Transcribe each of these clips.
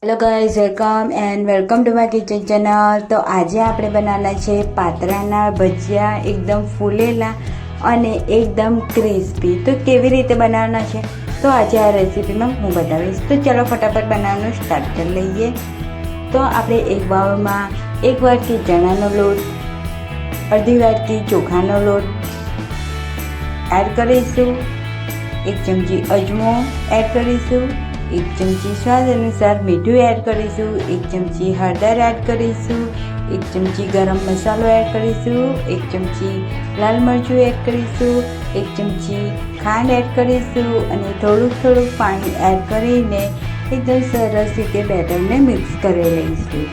Hello guys, welcome to my kitchen channel. तो आज આપણે બનાવવાના છે પાતરાના ભજીયા, એકદમ ફૂલેલા અને એકદમ ક્રિસ્પી। તો કેવી રીતે બનાવવાના છે તો આજે આ રેસીપીમાં હું બતાવીશ। તો ચલો ફટાફટ બનાવવાનું સ્ટાર્ટ કરી લઈએ। તો આપણે એક બાઉલમાં 1 વાટકી ચણાનો લોટ, અડધી વાટકી ચોખાનો લોટ એડ કરીશું, 1 ચમચી અજમો એડ કરીશું, 1 ચમચી સ્વાદ અનુસાર મીઠું એડ કરીશું, 1 ચમચી હળદર એડ કરીશું, 1 ચમચી ગરમ મસાલો એડ કરીશું, 1 ચમચી લાલ મરચું એડ કરીશું, 1 ચમચી ખાંડ એડ કરીશું અને થોડુંક પાણી એડ કરીને એકદમ સરસ રીતે બેટરને મિક્સ કરી લઈશું।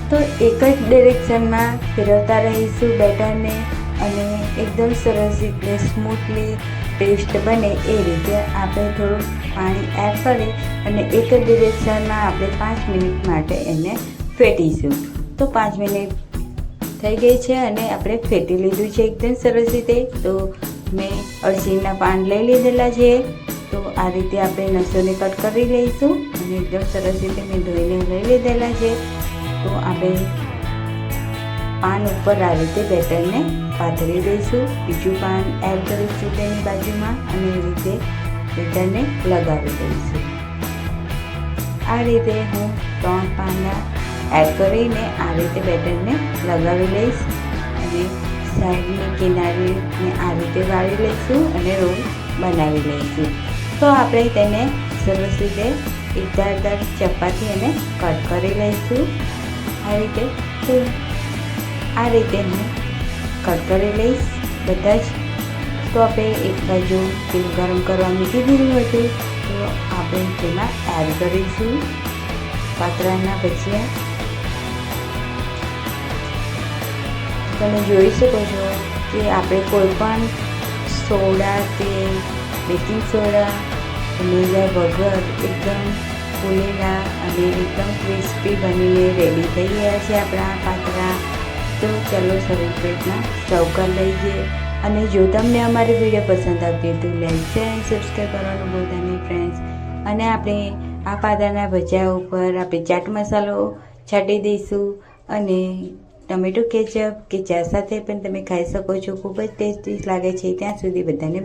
તો એક જ ડિરેક્શનમાં ફેરવતા રહીશું બેટરને અને એકદમ સરસ રીતે સ્મૂથલી પેસ્ટ બને એ રીતે આપણે થોડું પાણી એડ કરી અને એક જ ડિરેક્શનમાં આપણે 5 મિનિટ માટે એને ફેટીશું। તો 5 મિનિટ થઈ ગઈ છે અને આપણે ફેટી લીધું છે એકદમ સરસ રીતે। તો મેં અળસીના પાન લઈ લીધેલા છે। તો આ રીતે આપણે નસોને કટ કરી લઈશું અને એકદમ સરસ રીતે મેં ધોઈને લઈ લીધેલા છે। તો આપણે પાન ઉપર આ રીતે બેટરને પાથરી દઈશું, બીજું પાન એડ કરીશું તેની બાજુમાં અને એ રીતે બેટરને લગાવી દઈશું। આ રીતે હું 3 પાના એડ કરીને આ રીતે બેટરને લગાવી લઈશ અને સાઈડની કિનારીને આ રીતે વાળી લઈશું અને રોલ બનાવી લઈશું। તો આપણે તેને સરસ રીતે એક ધારદાર ચપાતી અને કટ કરી લઈશું આ રીતે। તો આ રીતે હું કટ કરી લઈશ બધા જ। તો આપણે એક બાજુ તેલ ગરમ કરવા મૂકી દીધું હતું, તો આપણે તેમાં એડ કરીશું પાતરાના ભજીયા। તમે જોઈ શકો છો કે આપણે કોઈ પણ સોડા કે બેકિંગ સોડા ઉમેર્યા વગર એકદમ ફૂલેલા અને એકદમ ક્રિસ્પી બનીને રેડી થઈ ગયા છે આપણા પાતરા। તો ચલો સરસ રીતના સર્વ કરી લઈએ અને જો તમને અમારી વિડીયો પસંદ આવતી તો લાઈક શેર અને સબસ્ક્રાઈબ કરવાનું ભૂલતા નહીં ફ્રેન્ડ્સ। અને આપણે આ પાતરાના ભજીયા ઉપર આપણે ચાટ મસાલો છાંટી દઈશું અને ટમેટો કેચઅપ કે ચા સાથે પણ તમે ખાઈ શકો છો, ખૂબ જ ટેસ્ટી લાગે છે। ત્યાં સુધી બધાને